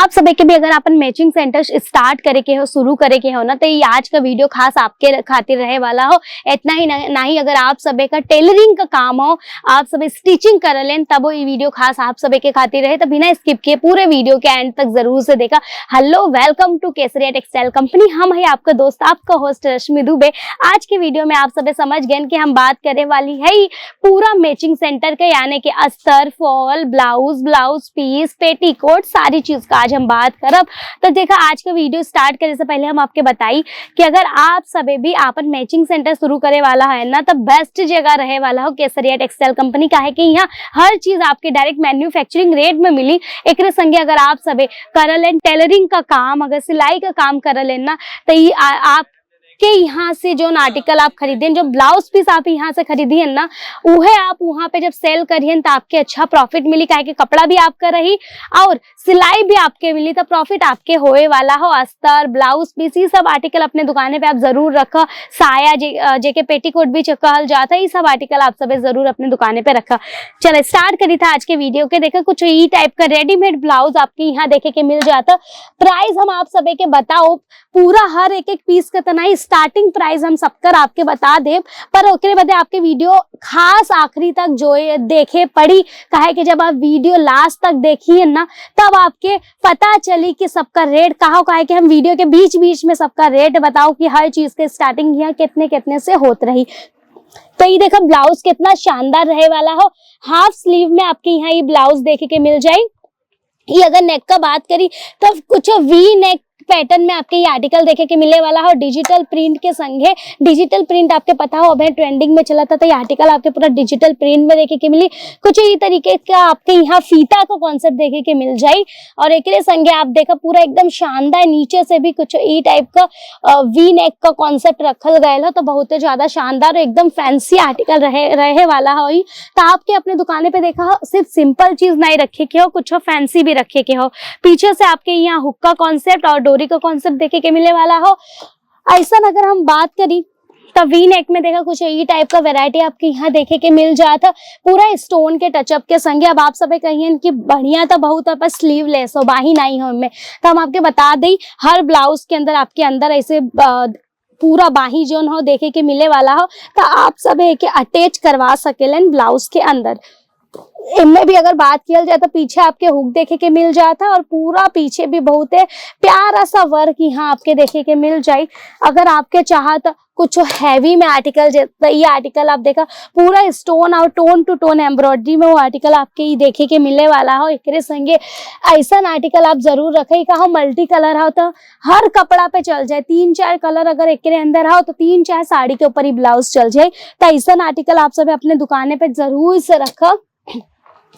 आप सभी के भी अगर अपन मैचिंग सेंटर स्टार्ट करे के हो, शुरू करे के हो ना, तो ये आज का वीडियो खास आपके खातिर रहे वाला हो। इतना ही ना ही अगर आप सभी का टेलरिंग का काम हो, आप सभी स्टिचिंग कर लें, तब वो ये वीडियो खास आप सभी के खातिर रहे। तो बिना स्किप किए पूरे वीडियो के एंड तक जरूर से देखा। Hello, welcome to Kesariya textile company. हम है आपका दोस्त, आपका होस्ट रश्मि दुबे। आज के वीडियो में आप सभी समझ गए कि हम बात करने वाली है पूरा मैचिंग सेंटर के, यानी कि अस्तर, फॉल, ब्लाउज पीस, पेटीकोट, सारी चीज का आज हम बात करब। तो देखा, आज का वीडियो स्टार्ट करने से पहले हम आपके बताई कि अगर आप सभी भी आपन मैचिंग सेंटर शुरू करे वाला है ना, तो बेस्ट जगह रहे वाला हो केसरिया टेक्सटाइल कंपनी का है कि यहाँ हर चीज आपके डायरेक्ट मैन्युफैक्चरिंग रेट में मिली। एक संगे अगर आप सभी कर लें टेलरिंग का काम, अगर सिलाई का काम कर लें ना, तो आप के यहाँ से जो आर्टिकल आप खरीदें, जो ब्लाउज पीस आप यहाँ से खरीदिए ना, उहे आप वहाँ पे जब सेल करिए तो आपके अच्छा प्रॉफिट मिली। काहे कि कपड़ा भी आपका रही और सिलाई भी आपके मिली, तो प्रॉफिट आपके होए वाला हो। अस्तर, ब्लाउज पीस, ये सब आर्टिकल अपने दुकाने पे आप जरूर रखा। साया जेके पेटीकोट भी कहल जाता है, ये सब आर्टिकल आप सब जरूर अपने दुकाने पे रखा। चलो स्टार्ट करी था आज के वीडियो के। देखा, कुछ ई टाइप का रेडीमेड ब्लाउज आपके यहाँ देखे के मिल जाता। प्राइस हम आप सभी के बताओ, पूरा हर एक पीस का तना स्टार्टिंग प्राइस हम सबकर आपके बता दे, पर ओकरे बदे आपके वीडियो खास आखिरी तक जो देखे पड़ी। काहे कि जब आप वीडियो लास्ट तक देखिए ना, तब आपके पता चली कि सबका रेट कहा। काहे कि हम वीडियो के बीच बीच में सबका रेट बताओ कि हर चीज के स्टार्टिंग यहाँ कितने से होत रही। तो ये देखो, ब्लाउज कितना शानदार रहे वाला हो। हाफ स्लीव में आपके यहाँ ये ब्लाउज देखे के मिल जाए। ये अगर नेक का बात करी तो कुछ वी नेक पैटर्न में आपके ये आर्टिकल देखे के मिले वाला हो। डिजिटल प्रिंट के संगे, डिजिटल प्रिंट आपके पता हो अभी ट्रेंडिंग में चला था, तो ये आर्टिकल आपके पूरा डिजिटल प्रिंट में देखे के मिली। कुछ ये तरीके का आपके यहाँ फीता का कॉन्सेप्ट देखे के मिल जाए। और एक संगे आप देखा पूरा एकदम शानदार, नीचे से भी कुछ ई टाइप का वी नेक का कॉन्सेप्ट रखल गए हो, तो बहुत ही ज्यादा शानदार एकदम फैंसी आर्टिकल रहे वाला हो। तो आपके अपने दुकाने पे देखा हो, सिर्फ सिंपल चीज नहीं रखे के हो, कुछ फैंसी भी रखे के हो। पीछे से आपके यहाँ हुक का कॉन्सेप्ट और डोरी का कॉन्सेप्ट देखे के मिले वाला हो। ऐसा अगर हम बात करी तो वी नेक में देखा कुछ ये टाइप का वैरायटी आपके यहाँ देखे के मिल जाता। पूरा स्टोन के टचअप के संगे। अब आप सब कहिए कि बढ़िया तो बहुत है, पर स्लीवलेस हो, बाही नहीं हो इनमें, तो हम आपके बता दें हर ब्लाउज के अंदर आपके अंदर ऐसे पूरा बाही जोन हो देखे के मिले वाला हो, तो आप सब एक अटैच करवा सकेलन ब्लाउज के अंदर। इनमें भी अगर बात किया जाए तो पीछे आपके हुक देखे के मिल जाता, और पूरा पीछे भी बहुत प्यारा सा वर्क यहाँ आपके देखे के मिल जाए। अगर आपके चाहत कुछ हैवी में आर्टिकल, ये आर्टिकल आप देखा पूरा स्टोन और टोन टू टोन एम्ब्रॉयडरी में वो आर्टिकल आपके ये देखे के मिले वाला हो। एक संगे ऐसा आर्टिकल आप जरूर रखे का, मल्टी कलर हो तो हर कपड़ा पे चल जाए। 3-4 कलर अगर एक अंदर हो तो 3-4 साड़ी के ऊपर ही ब्लाउज चल जाए। तो ऐसा आर्टिकल आप सब अपने दुकाने पे जरूर से रखा।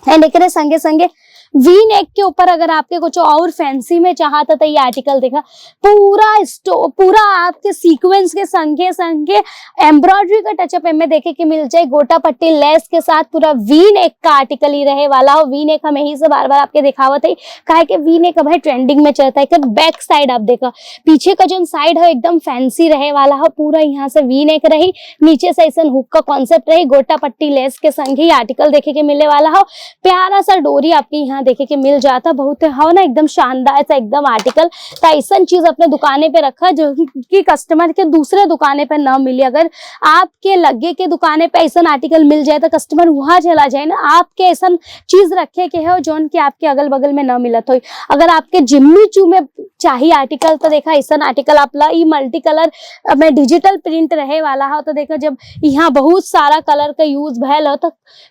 एंड एक संगे वी नेक के ऊपर अगर आपके कुछ और फैंसी में चाहता तो ये आर्टिकल देखा पूरा आपके सीक्वेंस के संगे एम्ब्रॉयडरी का टचअप में देखे के मिल जाए। गोटा पट्टी लेस के साथ पूरा वी नेक का आर्टिकल ही रहे वाला हो। वी नेक हम यही से बार बार आपके दिखावत है, काहे कि वी नेक अब ट्रेंडिंग में चलता है। बैक साइड आप देखा, पीछे का जो साइड है एकदम फैंसी रहे वाला हो। पूरा यहाँ से वी नेक रही, नीचे से ऐसा हुक का कॉन्सेप्ट रही, गोटा पट्टी लेस के संग ही आर्टिकल देखे के मिले वाला हो। प्यारा सा डोरी आपके यहाँ देखे के मिल जाता, बहुत हो ना एकदम शानदार सा एकदम आर्टिकल। तो ऐसा चीज अपने दुकाने पे रखा जो कि कस्टमर के दूसरे दुकाने पे ना मिले। अगर आपके लगे के दुकाने पे ऐसा आर्टिकल मिल जाए तो कस्टमर वहां चला जाए ना। आपके ऐसा चीज रखे के हो जो कि आपके अगल बगल में ना मिलत हो। अगर आपके जिम्मी चू में चाहिए आर्टिकल तो देखा ऐसा आर्टिकल आप ला, मल्टी कलर में डिजिटल प्रिंट रहे वाला हो। तो देखा जब यहाँ बहुत सारा कलर का यूज भैल हो तो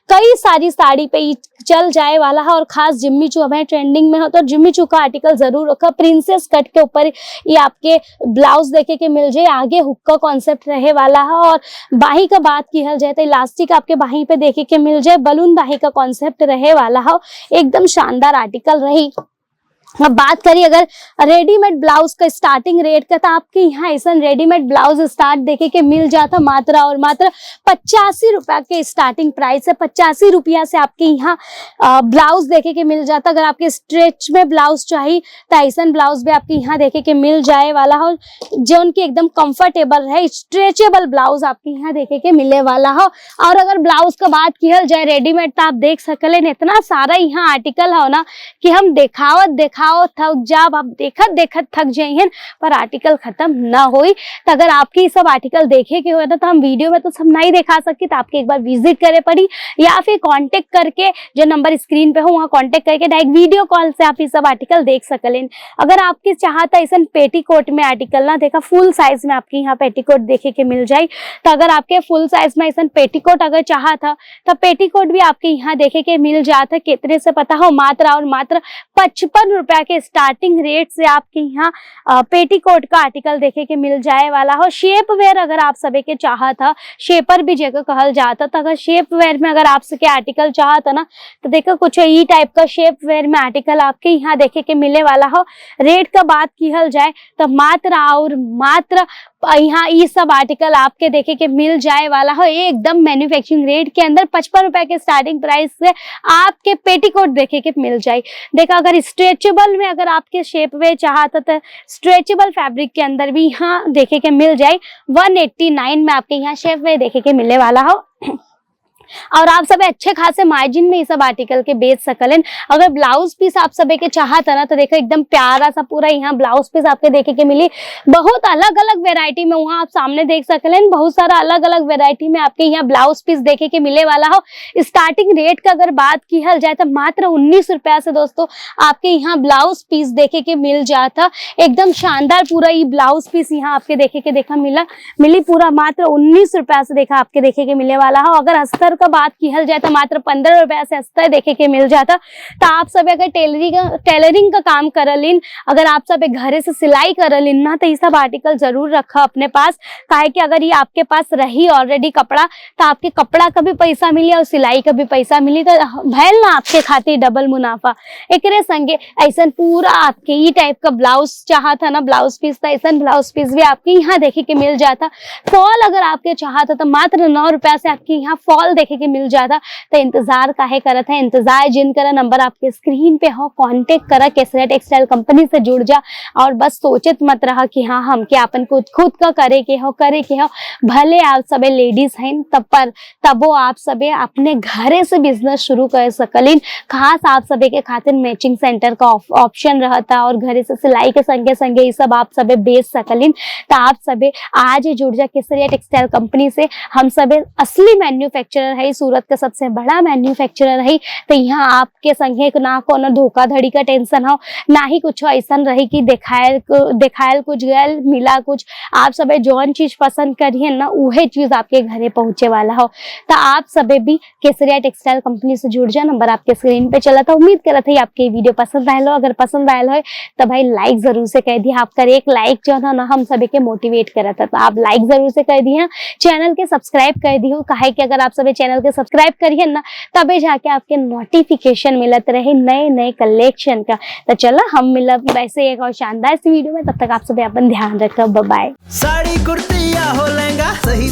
कई सारी साड़ी पे चल जाए वाला है। और खास जिम्मी चू हमें ट्रेंडिंग में हो तो जिम्मी चू का आर्टिकल जरूर रखा। प्रिंसेस कट के ऊपर ये आपके ब्लाउज देखे के मिल जाए। आगे हुक का कॉन्सेप्ट रहे वाला है। और बाही का बात की जाए तो इलास्टिक आपके बाही पे देखे के मिल जाए। बलून बाही का कॉन्सेप्ट रहे वाला है, एकदम शानदार आर्टिकल रही। अब बात करिए अगर रेडीमेड ब्लाउज का स्टार्टिंग रेट का, तो आपके यहाँ ऐसा रेडीमेड ब्लाउज स्टार्ट देखे के मिल जाता मात्र और मात्र 85 रुपया के स्टार्टिंग प्राइस है। 85 रुपया से आपके यहाँ ब्लाउज देखे के मिल जाता। अगर आपके स्ट्रेच में ब्लाउज चाहिए तो ऐसा ब्लाउज भी आपके यहाँ देखे के मिल जाए वाला हो, जो उनकी एकदम कंफर्टेबल है। स्ट्रेचेबल ब्लाउज आपके यहाँ देखे के मिले वाला हो। और अगर ब्लाउज का बात किया जाए रेडीमेड, तो आप देख सकले इतना सारा यहाँ आर्टिकल हो ना कि हम देखावत देखाओ थक जाब, आप देखत देखत थक जाइए पर आर्टिकल खत्म ना होई। तो अगर आपके ये सब आर्टिकल देखे के हो तो हम वीडियो में तो सब नहीं दिखा सकते, तो आपके एक बार विजिट करे पड़ी या फिर कांटेक्ट करके जो नंबर स्क्रीन पे हो वहाँ कांटेक्ट करके डायरेक्ट वीडियो कॉल से आप ये सब आर्टिकल देख सकलें। अगर आपकी चाहता ऐसा पेटीकोट में आर्टिकल ना देखा, फुल साइज में आपके यहाँ पेटीकोट देखे के मिल जाए। तो अगर आपके फुल साइज में ऐसा पेटीकोट अगर चाहा था तो पेटीकोट भी आपके यहाँ देखे के मिल जाता। कितने से पता हो, मात्र और मात्र 55 रुपया के स्टार्टिंग रेट से आपके यहाँ पेटीकोट का आर्टिकल देखे के मिल जाए वाला हो। शेप वेयर अगर आप सभी के चाहा था, शेपर भी जगह कहल जाता था, अगर शेप वेयर में अगर आप सके आर्टिकल चाहा था ना तो देखो कुछ ई टाइप का शेप वेयर में आर्टिकल आपके यहाँ देखे के मिले वाला हो। रेट का बात किहल जाए तो मात्र और मात्र यहाँ ये सब आर्टिकल आपके देखे के मिल जाए वाला हो एकदम मैन्युफैक्चरिंग रेट के अंदर। 55 रुपए के स्टार्टिंग प्राइस से आपके पेटीकोट देखे के मिल जाए। देखा अगर स्ट्रेचेबल में अगर आपके शेप वे चाहता तो स्ट्रेचेबल फैब्रिक के अंदर भी यहाँ देखे के मिल जाए। 189 में आपके यहाँ शेप वे देखे के मिलने वाला हो और आप सब अच्छे खासे मार्जिन में ये सब आर्टिकल के बेच सकलें। अगर ब्लाउज पीस आप सब के चाहता ना तो देखो एकदम प्यारा सा पूरा यहाँ ब्लाउज पीस आपके देखे के मिली। बहुत अलग अलग वेराइटी में वहाँ आप सामने देख सकलें, बहुत सारा अलग अलग वेराइटी में आपके यहाँ ब्लाउज पीस देखे के मिले वाला हो। स्टार्टिंग रेट का अगर बात की जाए तो मात्र 19 रुपया से दोस्तों आपके यहाँ ब्लाउज पीस देखे के मिल जाता। एकदम शानदार पूरा ये ब्लाउज पीस यहाँ आपके देखे के मिली पूरा मात्र 19 रुपया से देखा आपके देखे के मिले वाला हो। अगर अस्तर का बात की जाए तो मात्र 15 रुपया से अस्तर देखे के मिल जाता। तो आप सब अगर टेलरिंग का काम करलिन, अगर आप सब घरे से सिलाई करलिन ना तो ये सब आर्टिकल जरूर रखा अपने पास। काहे कि अगर ये आपके पास रही ऑलरेडी कपड़ा तो आपके कपड़ा का भी पैसा मिली और सिलाई का भी पैसा मिली, तो भैल ना आपके खातिर डबल मुनाफा। एकरे संगे ऐसा पूरा आपके ये टाइप का ब्लाउज चाहा था ना ब्लाउज पीस, तो ऐसा ब्लाउज पीस भी आपके यहाँ देखे के मिल जाता। फॉल अगर आपके चाहता तो मात्र 9 रुपया से आपके यहाँ फॉल देखे के मिल जाता। तो इंतजार काहे करत है, इंतजार जिन करा नंबर आपके स्क्रीन पे हो, कांटेक्ट करा केसरिया टेक्सटाइल कंपनी से जुड़ जा और बस सोचत मत रहा कि हाँ हम के अपन खुद का करे के हो। भले आप सबे लेडीज हैं तबो आप सबे अपने घरे से बिजनेस शुरू कर सकलिन। खास आप सबे के खातिर मैचिंग सेंटर का ऑप्शन रहता और घरे से सिलाई के संगे ये सब आप सबे बेच सकलिन। तो आप सबे आज ही जुड़ जा केसरिया टेक्सटाइल कंपनी से। हम सबे असली मैन्युफैक्चरर है, सूरत का सबसे बड़ा मैन्युफैक्चरर है। तो यहाँ आपके संगे ना कोनो धोखाधड़ी का टेंशन हो, ना ही कुछ ऐसा रही कि दिखायल कुछ गयल मिला कुछ। आप सबे जौन चीज पसंद करिए ना उहे चीज आपके घरे पहुंचे वाला हो। तो आप सबे भी केसरिया टेक्सटाइल कंपनी से जुड़ जा, नंबर आपके स्क्रीन पे चला था। उम्मीद करत है आपके वीडियो पसंद आयल हो। अगर पसंद आयल हो तो भाई लाइक जरूर से कर दिया। आपका एक लाइक जो है ना हम सभी के मोटिवेट करता है, तो आप लाइक जरूर से कर दिए। चैनल के सब्सक्राइब कर दियो, काहे कि अगर आप सभी चैनल के सब्सक्राइब करिए ना तबे जाके आपके नोटिफिकेशन मिलत रहे नए कलेक्शन का। तो चलो हम मिलब वैसे एक और शानदार सी वीडियो में, तब तक आप सभी अपन ध्यान रखो। Bye bye. साड़ी कुर्ती या हो लहंगा सही